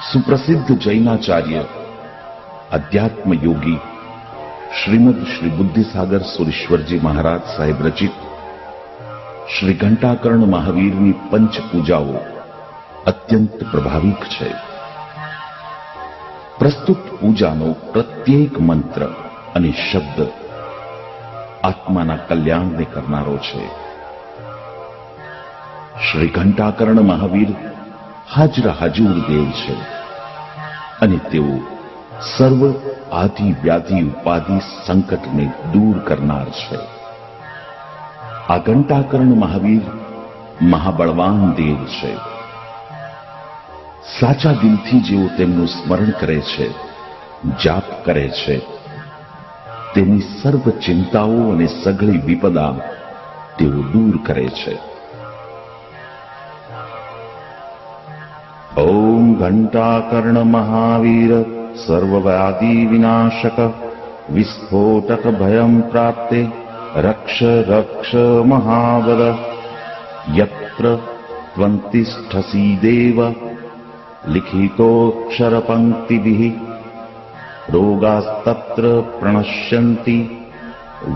सुप्रसिद्ध जैनाचार्य अध्यात्म योगी श्रीमद श्री बुद्धिसागर सुरेश्वर जी महाराज साहेब रचित श्री घंटाकर्ण महावीરની પંચ પૂજાઓ અત્યંત પ્રભાવિક છે। પ્રસ્તુત પૂજાનો પ્રત્યેક મંત્ર અને શબ્દ આત્માના કલ્યાણને કરનારો છે। શ્રી ઘંટાકર્ણ મહાવીર હાજરા હાજુર દેવ છે અને તેઓ સર્વ આદિ વ્યાધિ ઉપાધિ સંકટને દૂર કરનાર છે। આ ઘંટાકર્ણ મહાવીર મહાબળવાન દેવ છે। સાચા દિલથી જેઓ તેમનું સ્મરણ કરે છે, જાપ કરે છે, તેની સર્વ ચિંતાઓ અને સઘળી વિપદા તેઓ દૂર કરે છે। ओम घंटाकर्ण महावीर सर्वव्याधि विनाशक विस्फोटक भयं प्राप्ते रक्ष रक्ष महाबल यत्र त्वंतिष्ठसि देव लिखितोक्षर पंक्तिभिः रोगास्तत्र प्रणश्यन्ति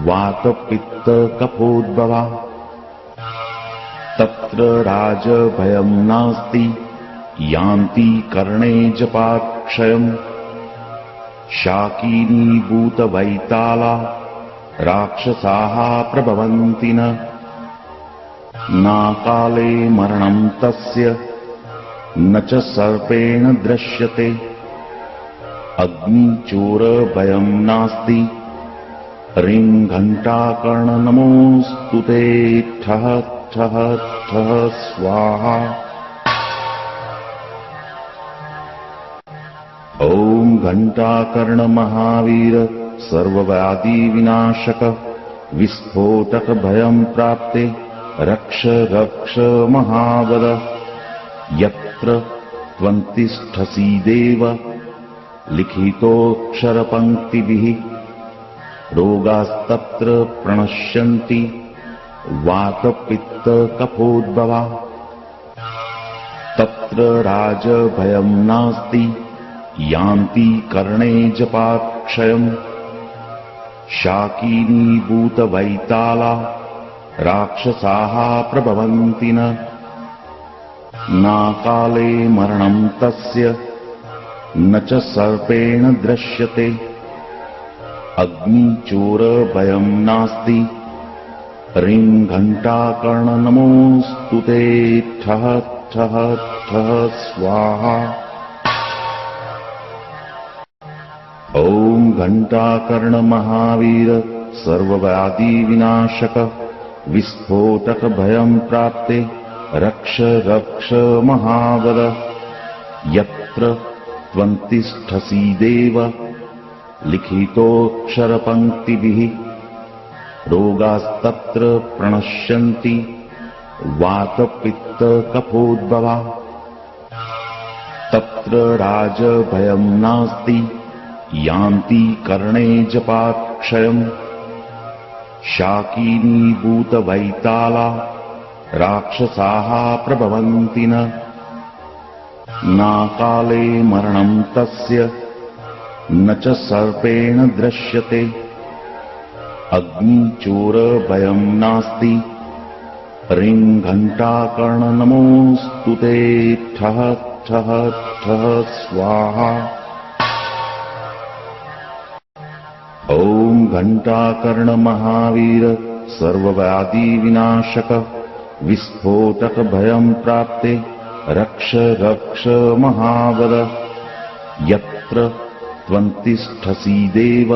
वात पित्त कफोद्भवा तत्र राज भयं नास्ति यान्ति कर्णे जपाक्षयम् शाकीनीभूत वैताला राक्षसाः प्रभवन्ति न काले मरणं तस्य न च सर्पेण दृश्यते अग्निचोर भयं नास्ति ह्रीं घंटाकर्ण नमोऽस्तुते ठः ठः ठः स्वाहा। ओम घंटाकर्ण महावीर सर्वव्याधि विनाशक विस्फोटक भयं प्राप्ते रक्ष रक्ष महाबल यत्र त्वंतिष्ठसि देव लिखितोक्षर पंक्तिभिः रोगास्तत्र प्रणश्यन्ति वात पित्त कफोद्भवा तत्र राज भयं नास्ति यान्ति कर्णे जपाक्षयम् शाकीनीभूत वैताला राक्षसाः प्रभवन्ति न काले मरणं तस्य न च सर्पेण दृश्यते अग्निचोर भयं नास्ति ह्रीं घंटाकर्ण नमोऽस्तुते ठः ठः ठः स्वाहा। ओम घंटाकर्ण महावीर सर्वव्याधि विनाशक विस्फोटक भयं प्राप्ते रक्ष रक्ष महाबल यत्र त्वंतिष्ठसि देव लिखितोक्षर पंक्तिभिः रोगास्तत्र प्रणश्यन्ति वात पित्त कफोद्भवा तत्र राज भयं नास्ति यान्ति कर्णे जपाक्षयम् शाकीनीभूत वैताला राक्षसाः प्रभवन्ति न काले मरणं तस्य न च सर्पेण दृश्यते अग्निचोर भयं नास्ति ह्रीं घंटाकर्ण नमोऽस्तुते ठः ठः ठः स्वाहा। ओम घंटाकर्ण महावीर सर्वव्याधि विनाशक विस्फोटक भयं प्राप्ते रक्ष रक्ष महाबल यत्र त्वंतिष्ठसि देव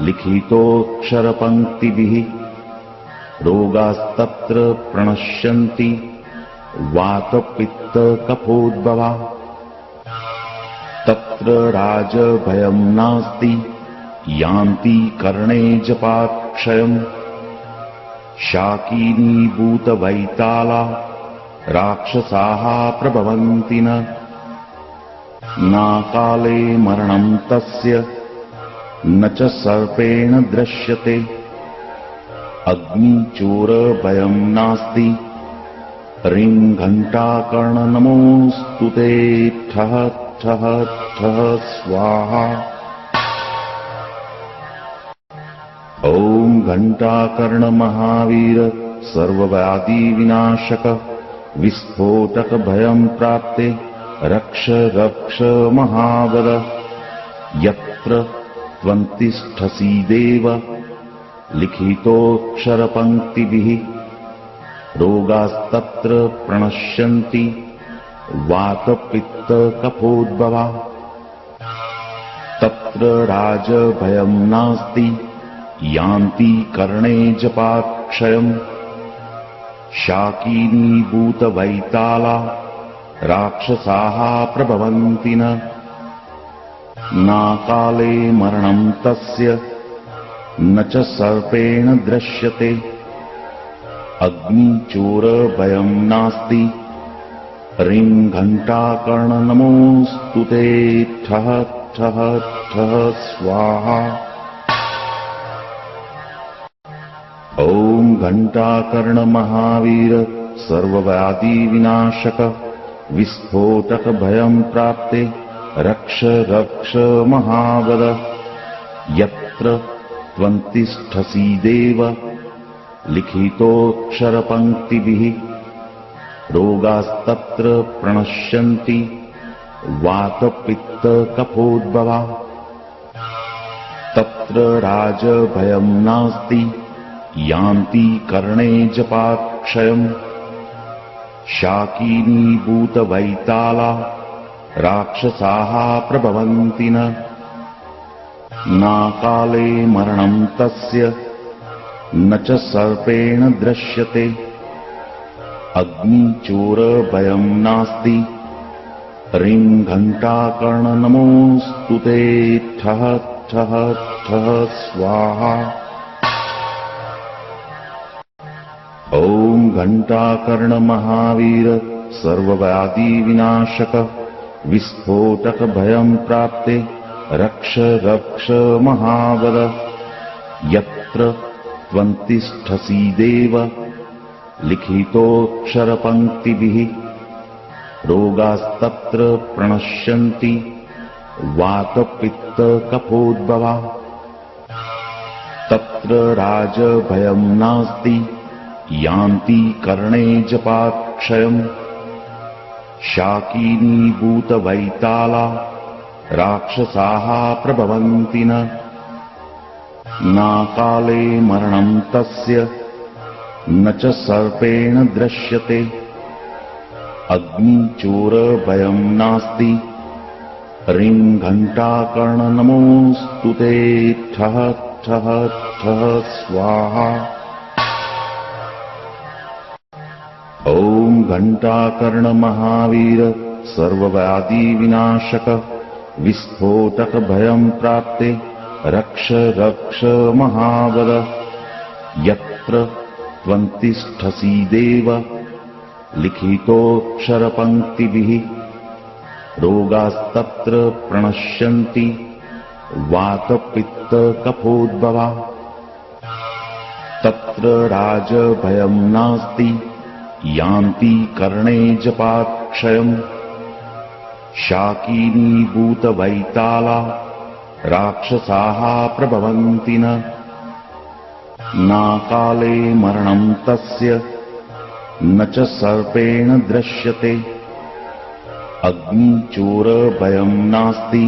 लिखितोक्षर पंक्तिभिः रोगास्तत्र प्रणश्यन्ति वात पित्त कफोद्भवा तत्र राज भयं नास्ति यान्ति कर्णे जपाक्षयम् शाकीनीभूत वैताला राक्षसाः प्रभवन्ति न काले मरणं तस्य न च सर्पेण दृश्यते अग्निचोर भयं नास्ति ह्रीं घण्टाकर्णनमोऽस्तु ते ठः ठः ठः स्वाहा। ॐ घण्टाकर्णमहावीर सर्वव्याधिविनाशक विस्फोटकभयं प्राप्ते रक्ष रक्ष महाबल। यत्र त्वं तिष्ठसि देव लिखितोऽक्षरपङ्क्तिभिः रोगास्तत्र प्रणश्यन्ति वातपित्तकफोद्भवा। तत्र राजभयं नास्ति यान्ति कर्णे जपाक्षयम्। शाकिनीभूतवैताला राक्षसाः प्रभवन्ति न काले मरणं तस्य न च सर्पेण दृश्यते। अग्निचोरभयं नास्ति ह्रीं घण्टाकर्णनमोऽस्तु ते ठः ठः ठः स्वाहा। ॐ घण्टाकर्णमहावीर सर्वव्याधिविनाशक विस्फोटकभयं प्राप्ते रक्ष रक्ष महाबल। यत्र त्वं तिष्ठसि देव लिखितोऽक्षरपङ्क्तिभिः रोगास्तत्र प्रणश्यन्ति वातपित्तकफोद्भवा। तत्र राजभयं नास्ति यान्ति कर्णे जपाक्षयम्। शाकिनीभूतवैताला राक्षसाः प्रभवन्ति न काले मरणं तस्य न च सर्पेण दृश्यते। अग्निचोरभयं नास्ति ह्रीं घण्टाकर्णनमोऽस्तु ते ठः ठः ठः स्वाहा। ॐ घण्टाकर्णमहावीर सर्वव्याधिविनाशक विस्फोटकभयं प्राप्ते रक्ष रक्ष महाबल। यत्र त्वं तिष्ठसि देव लिखितोऽक्षरपङ्क्तिभिः रोगास्तत्र प्रणश्यन्ति वातपित्तकफोद्भवा। तत्र राजभयं नास्ति यान्ति कर्णे जपाक्षयम्। शाकिनीभूतवैताला राक्षसाः प्रभवन्ति न काले मरणं तस्य न च सर्पेण दृश्यते। अग्निचोरभयं नास्ति ह्रीं घण्टाकर्णनमोऽस्तु ते ठः ठः ठः स्वाहा। ॐ घण्टाकर्णमहावीर सर्वव्याधिविनाशक विस्फोटकभयं प्राप्ते रक्ष रक्ष महाबल। यत्र त्वं तिष्ठसि देव लिखितोऽक्षरपङ्क्तिभिः रोगास्तत्र प्रणश्यन्ति वातपित्तकफोद्भवा। तत्र राजभयं नास्ति यान्ति कर्णे जपाक्षयम्। शाकिनीभूतवैताला राक्षसाः प्रभवन्ति न काले मरणं तस्य न च सर्पेण दृश्यते। अग्निचोरभयं नास्ति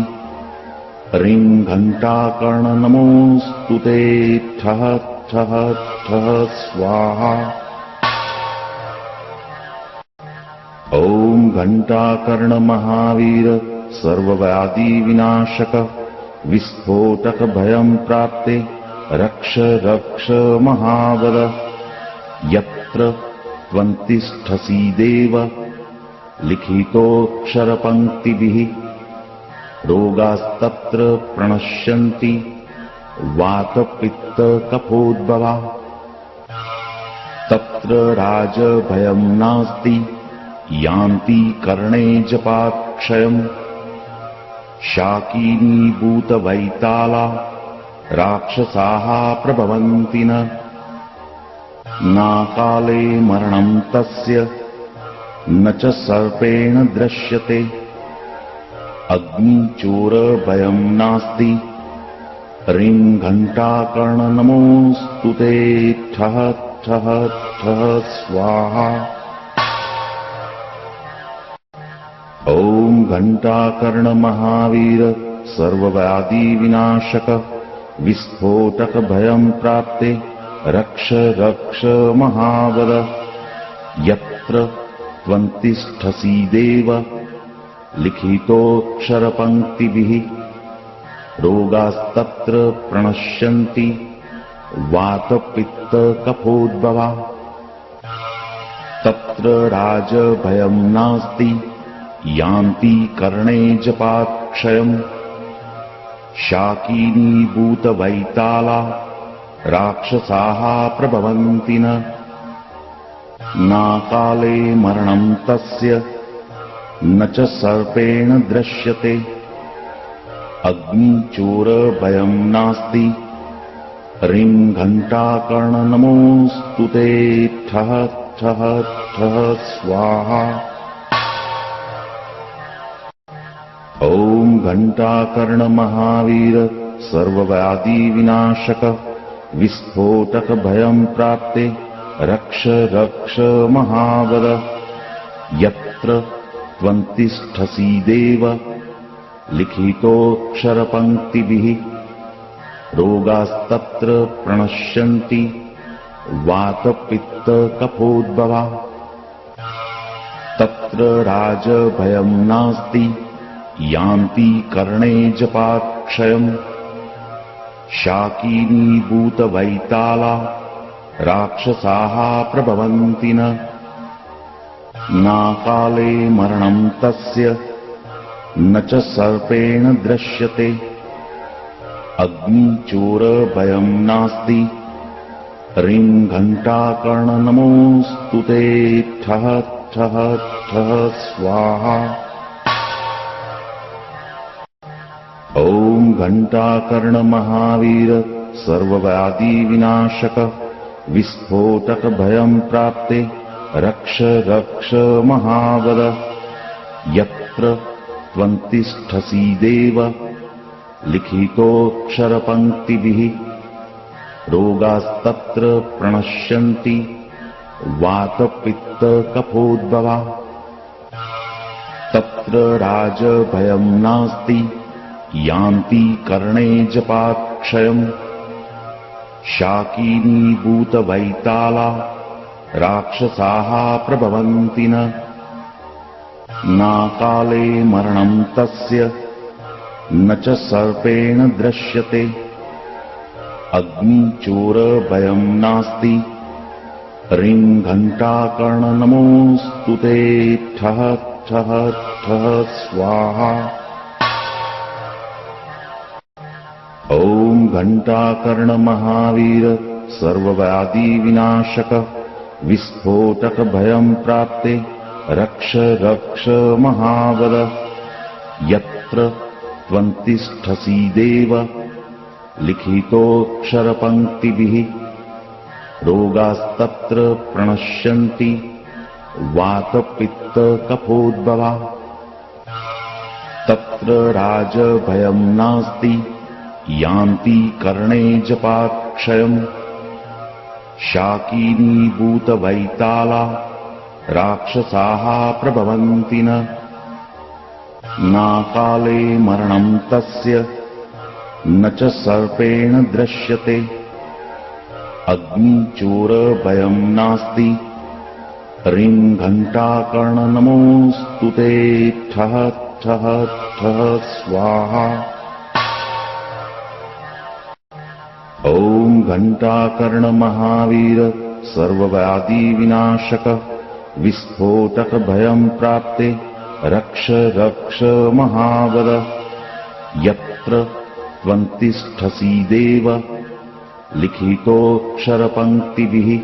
ह्रीं घण्टाकर्णनमोऽस्तु ते ठः ठः ठः स्वाहा। ॐ घण्टाकर्णमहावीर सर्वव्याधिविनाशक विस्फोटकभयं प्राप्ते रक्ष रक्ष महाबल। यत्र त्वं तिष्ठसि देव लिखितोऽक्षरपङ्क्तिभिः रोगास्तत्र प्रणश्यन्ति वातपित्तकफोद्भवा। तत्र राजभयं नास्ति यान्ति कर्णे जपाक्षयम्। शाकिनीभूतवैताला राक्षसाः प्रभवन्ति न काले मरणं तस्य न च सर्पेण दृश्यते। अग्निचोरभयं नास्ति। ह्रीं घण्टाकर्णनमोऽस्तु ते। ठः ठः ठः स्वाहा। ॐ घण्टाकर्ण महावीर सर्वव्याधि विनाशक विस्फोटक भयं प्राप्ते रक्ष रक्ष महाबल। यत्र त्वन्तिष्ठसि देव लिखितोऽक्षरपङ्क्तिभिः रोगास्तत्र प्रणश्यन्ति वातपित्तकफोद्भवा। तत्र राजभयं नास्ति। यान्ति कर्णे जपात् क्षयम्। शाकिनीभूतवैताला राक्षसाः प्रभवन्ति न। नाकाले मरणं तस्य न च सर्पेण दृश्यते। अग्निचोरभयं नास्ति। ह्रीं घण्टाकर्णनमोऽस्तु ते। ठः ठः ठः स्वाहा। ॐ घण्टाकर्ण महावीर सर्वव्याधि विनाशक विस्फोटक भयं प्राप्ते रक्ष रक्ष महाबल। यत्र त्वन्तिष्ठसि देव लिखितोऽक्षरपङ्क्तिभिः रोगास्तत्र प्रणश्यन्ति वातपित्तकफोद्भवा। तत्र राजभयं नास्ति। यान्ति कर्णे जपात् क्षयम्। शाकिनीभूतवैताला राक्षसाः प्रभवन्ति न। नाकाले मरणं तस्य न च सर्पेण दृश्यते। अग्निचोरभयं नास्ति। ह्रीं घण्टाकर्णनमोऽस्तु ते। ठः ठः ठः स्वाहा। ॐ घण्टाकर्ण महावीर सर्वव्याधि विनाशक विस्फोटक भयं प्राप्ते रक्ष रक्ष महाबल। यत्र त्वन्तिष्ठसि देव लिखितोऽक्षरपङ्क्तिभिः रोगास्तत्र प्रणश्यन्ति वातपित्तकफोद्भवा। तत्र राजभयं नास्ति। यान्ति कर्णे जपात् क्षयम्। शाकिनीभूतवैताला राक्षसाः प्रभवन्ति न। नाकाले मरणं तस्य न च सर्पेण दृश्यते। अग्निचोरभयं नास्ति। ह्रीं घण्टाकर्णनमोऽस्तु ते। ठः ठः ठः स्वाहा। ॐ घण्टाकर्ण महावीर सर्वव्याधि विनाशक विस्फोटक भयं प्राप्ते रक्ष रक्ष महाबल। यत्र त्वन्तिष्ठसि देव लिखितोऽक्षरपङ्क्तिभिः रोगास्तत्र प्रणश्यन्ति वातपित्तकफोद्भवा। तत्र राजभयं नास्ति। यान्ति कर्णे जपात् क्षयम्। शाकिनीभूतवैताला राक्षसाः प्रभवन्ति न। नाकाले मरणं तस्य न च सर्पेण दृश्यते। अग्निचोरभयं नास्ति। ह्रीं घण्टाकर्णनमोऽस्तु ते। ठः ठः ठः स्वाहा। ॐ घण्टाकर्ण महावीर सर्वव्याधि विनाशक विस्फोटक भयं प्राप्ते रक्ष रक्ष महाबल। यत्र त्वन्तिष्ठसि देव लिखितोऽक्षरपङ्क्तिभिः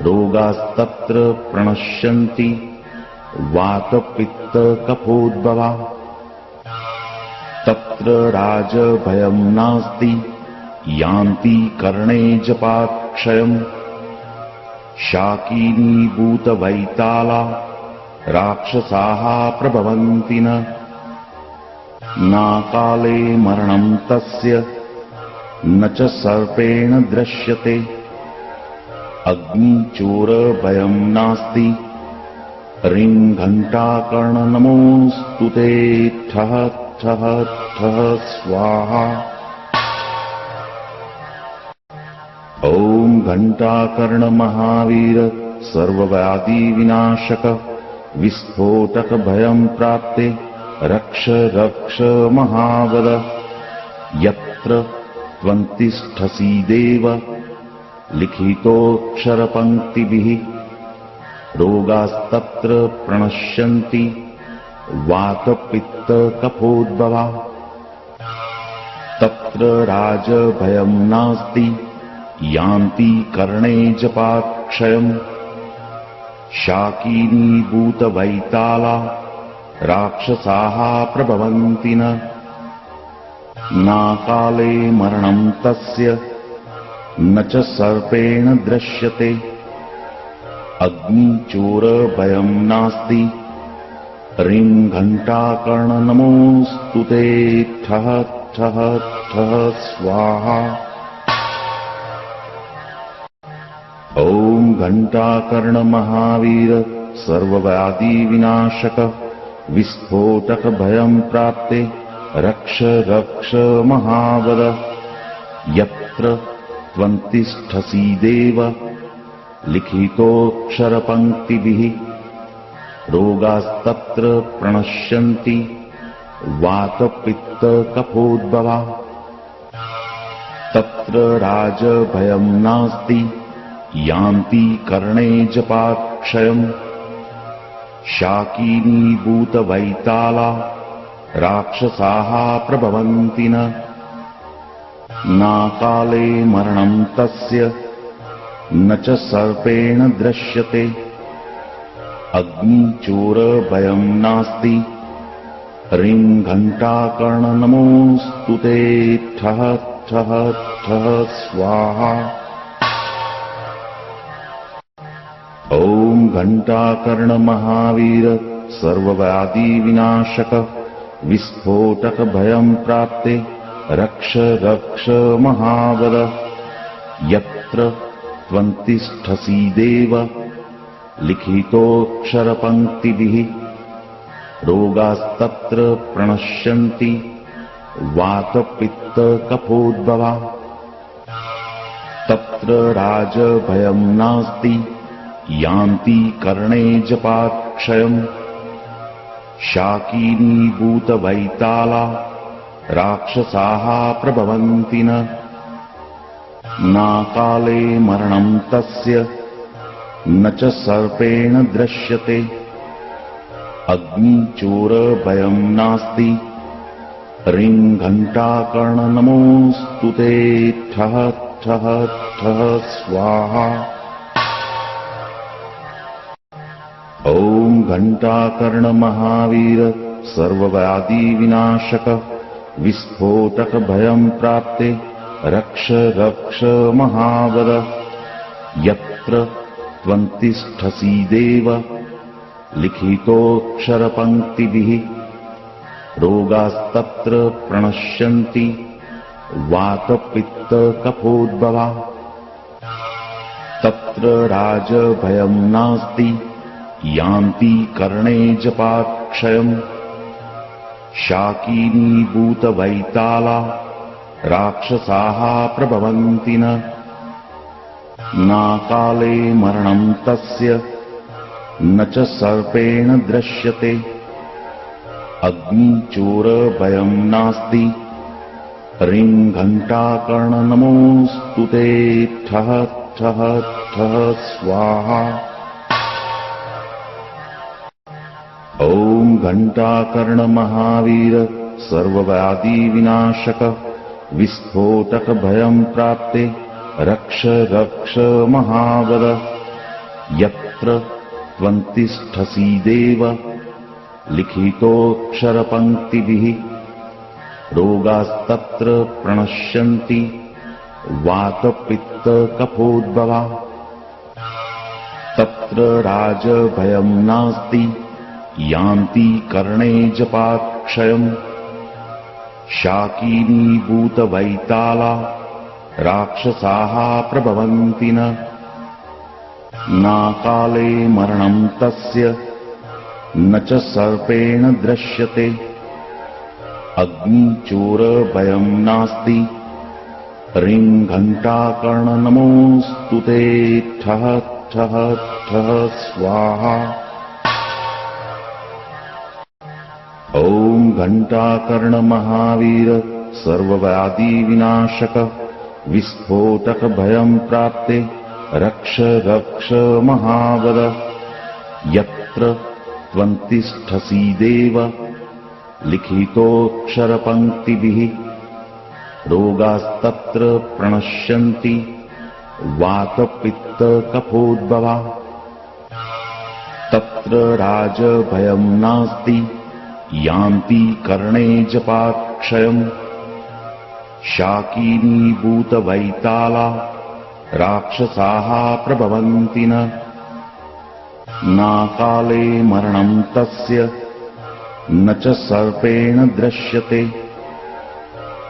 रोगास्तत्र प्रणश्यन्ति वातपित्तकफोद्भवा। तत्र राजभयं नास्ति। यान्ति कर्णे जपात् क्षयम्। शाकिनीभूतवैताला राक्षसाः प्रभवन्ति नाकाले मरणं तस्य न च सर्पेण दृश्यते अग्निचोरभयं नास्ति ह्रीं घण्टाकर्णनमोऽस्तु ते ठः ठः ठः स्वाहा। ॐ घण्टाकर्ण महावीर सर्वव्याधि विनाशक विस्फोटक भयं प्राप्ते रक्ष रक्ष महावद यत्र त्वन्तिष्ठसि देव लिखितोऽक्षरपङ्क्तिभिः रोगास्तत्र प्रणश्यन्ति वातपित्तकफोद्भवा तत्र राजभयं नास्ति यान्ति कर्णे जपाक्षयम् शाकिनीभूतवैताला राक्षसाः प्रभवन्ति नाकाले मरणं तस्य न च सर्पेण दृश्यते अग्निचोरभयं नास्ति ह्रीं घण्टाकर्णनमोऽस्तु ते ठः ठः ठः स्वाहा। ॐ घण्टाकर्ण महावीर सर्वव्याधि विनाशक विस्फोटक भयं प्राप्ते रक्ष रक्ष महावद यत्र त्वन्तिष्ठसि देव लिखितोऽक्षरपङ्क्तिभिः रोगास्तत्र प्रणश्यन्ति वातपित्तकफोद्भवा तत्र राजभयं नास्ति यान्ति कर्णे जपाक्षयम् शाकिनीभूतवैताला राक्षसाः प्रभवन्ति नाकाले मरणं तस्य न च सर्पेण दृश्यते अग्निचोरभयं नास्ति ह्रीं घण्टाकर्णनमोऽस्तु ते ठः ठः ठः स्वाहा। ॐ घण्टाकर्ण महावीर सर्वव्याधि विनाशक विस्फोटक भयं प्राप्ते रक्ष रक्ष महावद यत्र त्वन्तिष्ठसि देव लिखितोऽक्षरपङ्क्तिभिः रोगास्तत्र प्रणश्यन्ति वातपित्तकफोद्भवा तत्र राजभयं नास्ति यान्ति कर्णे जपाक्षयम् शाकिनीभूतवैताला राक्षसाः प्रभवन्ति नाकाले मरणं तस्य न च सर्पेण दृश्यते अग्निचोरभयं नास्ति ह्रीं घण्टाकर्णनमोऽस्तु ते ठः ठः ठः स्वाहा। ॐ घण्टाकर्ण महावीर सर्वव्याधि विनाशक विस्फोटक भयं प्राप्ते रक्ष रक्ष महावद यत्र त्वन्तिष्ठसि देव लिखितोऽक्षरपङ्क्तिभिः रोगास्तत्र प्रणश्यन्ति वातपित्तकफोद्भवा तत्र राजभयं नास्ति यान्ति कर्णे जपाक्षयम् शाकिनीभूतवैताला राक्षसाः प्रभवन्ति नाकाले मरणं तस्य न च सर्पेण दृश्यते अग्निचोरभयं नास्ति ह्रीं घण्टाकर्णनमोऽस्तु ते ठः ठः ठः स्वाहा। ॐ घण्टाकर्ण महावीर सर्वव्याधि विनाशक विस्फोटक भयं प्राप्ते रक्ष रक्ष महावद यत्र त्वन्तिष्ठसि देव लिखितोऽक्षरपङ्क्तिभिः रोगास्तत्र प्रणश्यन्ति वातपित्तकफोद्भवा तत्र राजभयं नास्ति यान्ति कर्णे जपाक्षयम् शाकीनीभूतवैताला राक्षसाः प्रभवन्ति न नाकाले मरणं तस्य न च सर्पेण दृश्यते अग्निचोरभयं नास्ति रिङ्घण्टाकर्णनमोऽस्तु ते ठः ठः ठः स्वाहा। ॐ घण्टाकर्ण महावीर सर्वव्याधि विनाशक विस्फोटक भयं प्राप्ते रक्ष रक्ष महावद यत्र त्वन्तिष्ठसि देव लिखितोऽक्षरपङ्क्तिभिः रोगास्तत्र प्रणश्यन्ति वातपित्तकफोद्भवा तत्र राजभयं नास्ति यान्ति कर्णे जपाक्षयम् शाकीनीभूतवैताला राक्षसाः प्रभवन्ति न नाकाले मरणं तस्य न च सर्पेण दृश्यते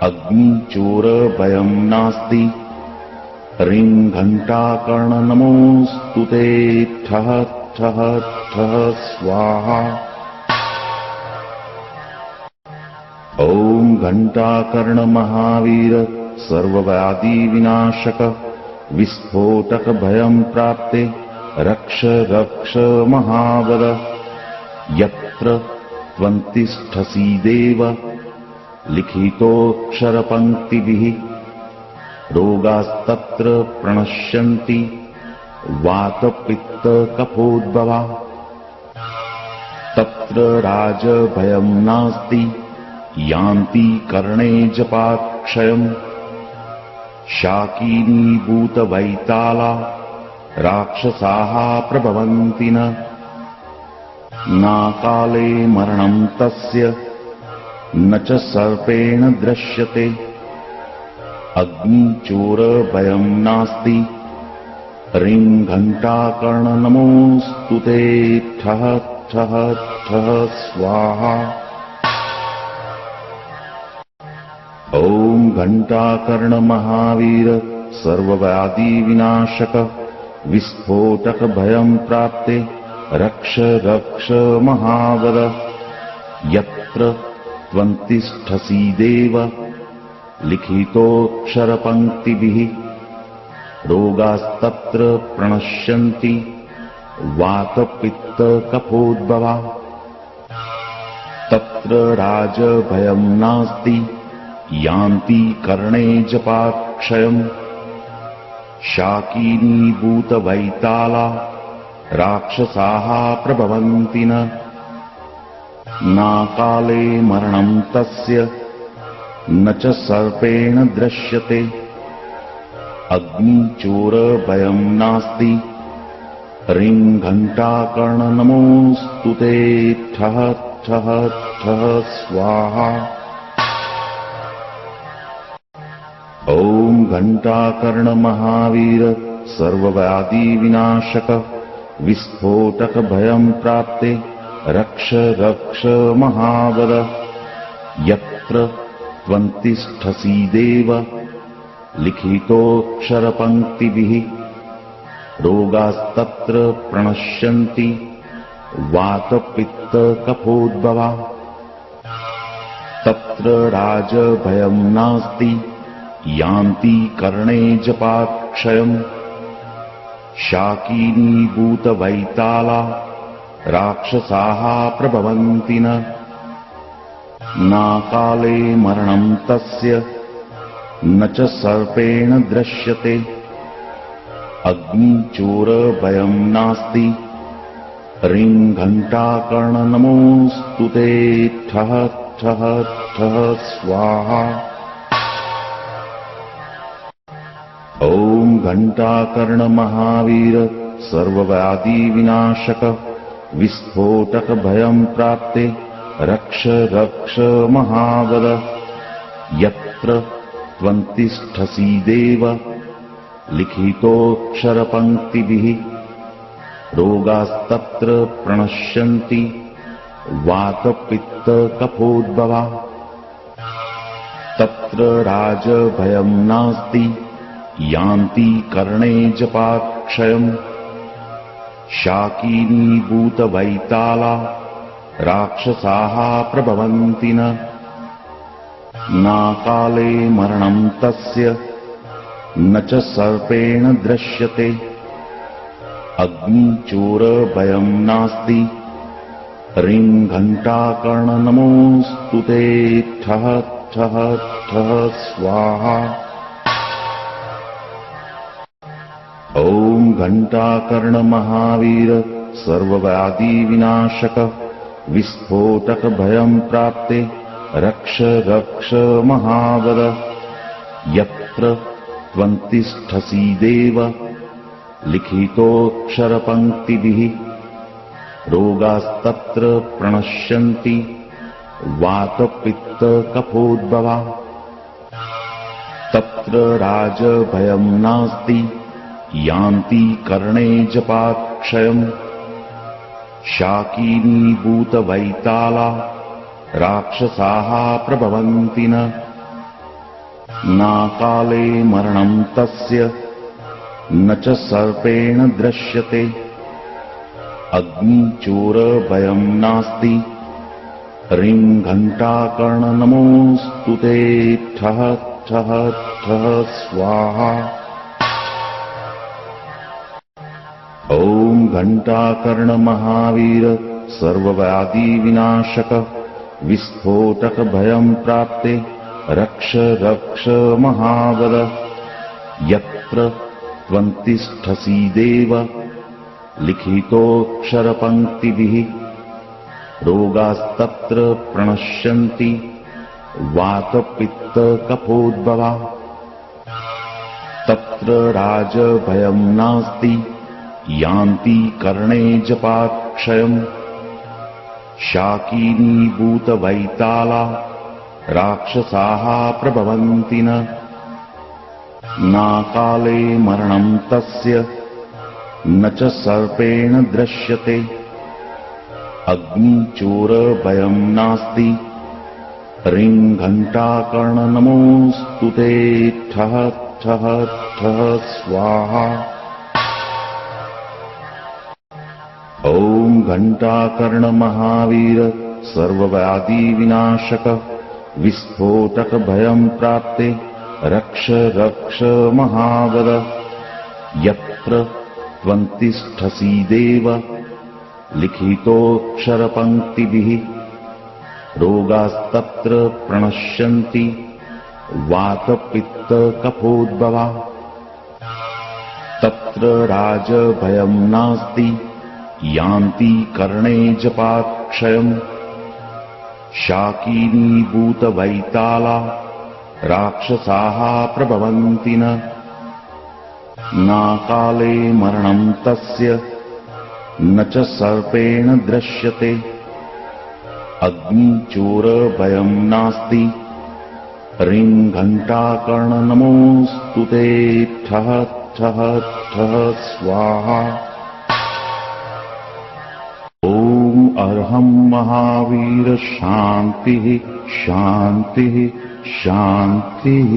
अग्निचोरभयं नास्ति रिङ्घण्टाकर्णनमोऽस्तु ते ठः ठः ठः स्वाहा। ॐ घण्टाकर्ण महावीर सर्वव्याधि विनाशक विस्फोटक भयं प्राप्ते रक्ष रक्ष महावद यत्र त्वन्तिष्ठसि देव लिखितोऽक्षरपङ्क्तिभिः रोगास्तत्र प्रणश्यन्ति वातपित्तकफोद्भवा तत्र राजभयं नास्ति यान्ति कर्णे जपाक्षयम् शाकीनीभूतवैताला राक्षसाः प्रभवन्ति न नाकाले मरणं तस्य न च सर्पेण दृश्यते अग्निचोरभयं नास्ति रिङ्घण्टाकर्णनमोऽस्तु ते ठः ठः ठः स्वाहा। ॐ घण्टाकर्ण महावीर सर्वव्याधि विनाशक विस्फोटक भयं प्राप्ते रक्ष रक्ष महावद यत्र त्वन्तिष्ठसि देव लिखितोऽक्षरपङ्क्तिभिः रोगास्तत्र प्रणश्यन्ति वातपित्तकफोद्भवा तत्र राजभयं नास्ति यान्ति कर्णे जपाक्षयम् शाकीनीभूतवैताला राक्षसाः प्रभवन्ति न नाकाले मरणं तस्य न च सर्पेण दृश्यते अग्निचोरभयं नास्ति रिङ्घण्टाकर्णनमोऽस्तु ते ठः ठः ठः स्वाहा। ॐ घण्टाकर्ण महावीर सर्वव्याधि विनाशक विस्फोटक भयं प्राप्ते रक्ष रक्ष महावद यत्र त्वन्तिष्ठसि देव लिखितोऽक्षरपङ्क्तिभिः रोगास्तत्र प्रणश्यन्ति वातपित्तकफोद्भवा तत्र राजभयं नास्ति यान्ति कर्णे जपाक्षयम् शाकीनीभूतवैताला राक्षसाः प्रभवन्ति न नाकाले मरणं तस्य न च सर्पेण दृश्यते अग्निचोरभयं नास्ति रिङ्घण्टाकर्णनमोऽस्तु ते ठः ठः ठः स्वाहा। ॐ घण्टाकर्ण महावीर सर्वव्याधि विनाशक विस्फोटक भयं प्राप्ते रक्ष रक्ष महावद यत्र त्वन्तिष्ठसि देव लिखितोऽक्षरपङ्क्तिभिः रोगास्तत्र प्रणश्यन्ति वात पित्त कफोद्भवा तत्र राजभयं नास्ति यान्ति कर्णे जपाक्षयम् शाकीनी भूतवैताला राक्षसाः प्रभवन्ति न काले मरणं तस्य न च सर्पेण दृश्यते अग्निचोरभयं नास्ति ह्रीं घण्टाकर्ण नमोऽस्तु ते ठः ठः ठः स्वाहा। ओम घंटाकर्ण महावीर सर्वव्याधि विनाशक विस्फोटक भयं प्राप्ते रक्ष रक्ष महावद यत्र त्वन्तिष्ठसि देव लिखितोऽक्षरपङ्क्तिभिः रोगास्तत्र प्रणश्यन्ति वातपित्त कफोद्भवा तत्र राजभयं नास्ति यान्ति कर्णे जपाक्षयम् शाकीनी भूतवैताला राक्षसाः प्रभवन्ति न काले मरणं तस्य न च सर्पेण दृश्यते अग्निचोरभयं नास्ति ह्रीं घण्टाकर्ण नमोऽस्तु ते ठः ठः ठः स्वाहा। ओम घंटाकर्ण महावीर सर्वव्याधि विनाशक विस्फोटक भयं प्राप्ते रक्ष रक्ष महावद यत्र त्वन्तिष्ठसि देव लिखितोऽक्षरपङ्क्तिभिः रोगास्तत्र प्रणश्यन्ति वातपित्त कफोद्भवा तत्र राजभयं नास्ति यान्ति कर्णे जपाक्षयम् शाकीनी भूतवैताला राक्षसाः प्रभवन्ति न काले मरणं तस्य न च सर्पेण दृश्यते अग्निचोरभयं नास्ति ह्रीं घण्टाकर्ण नमोऽस्तु ते ठः ठः ठः स्वाहा। ओम घंटाकर्ण महावीर सर्वव्याधि विनाशक विस्फोटक भयं प्राप्ते रक्ष रक्ष महावद यत्र त्वन्तिष्ठसि देव लिखितोऽक्षरपङ्क्तिभिः रोगास्तत्र प्रणश्यन्ति वातपित्त कफोद्भवा तत्र राजभयं नास्ति यान्ति कर्णे जपाक्षयम् शाकीनी भूतवैताला राक्षसाः प्रभवन्ति न काले मरणं तस्य न च सर्पेण दृश्यते अग्निचोरभयं नास्ति ह्रीं घण्टाकर्ण नमोऽस्तु ते ठः ठः ठः स्वाहा। ओम अर्हं महावीर शांतिः शांतिः शांतिः।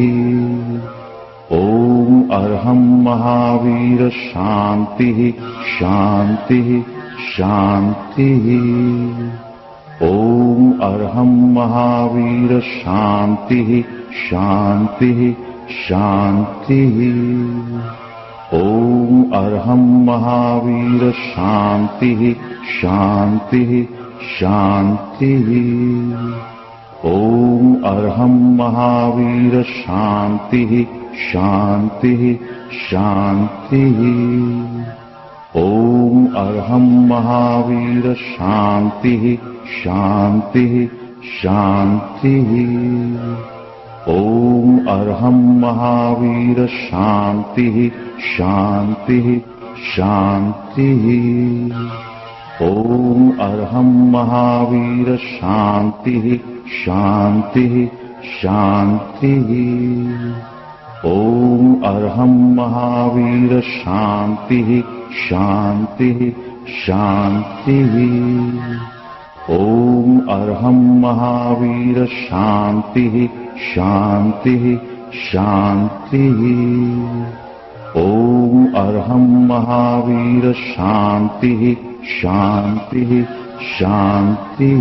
ओम अर्हं महावीर शांतिः शांतिः शांतिः। ओम अर्हं महावीर शांतिः शांतिः शांतिः। ओम अर्हं महावीर शांतिः शांतिः शांतिः। ओम अर्हं महावीर शांतिः शांतिः शांतिः। ओम अर्हं महावीर शांतिः शांतिः शांतिः। ओम अर्हं महावीर शांतिः शांतिः शांतिः। ओम अर्हं महावीर शांतिः शांतिः शांतिः। ओम अर्हं महावीर शांतिः शांतिः शांतिः। ओम अर्हं महावीर शांति शांति शांति। ओम अर्हं महावीर शांति शांति शांति।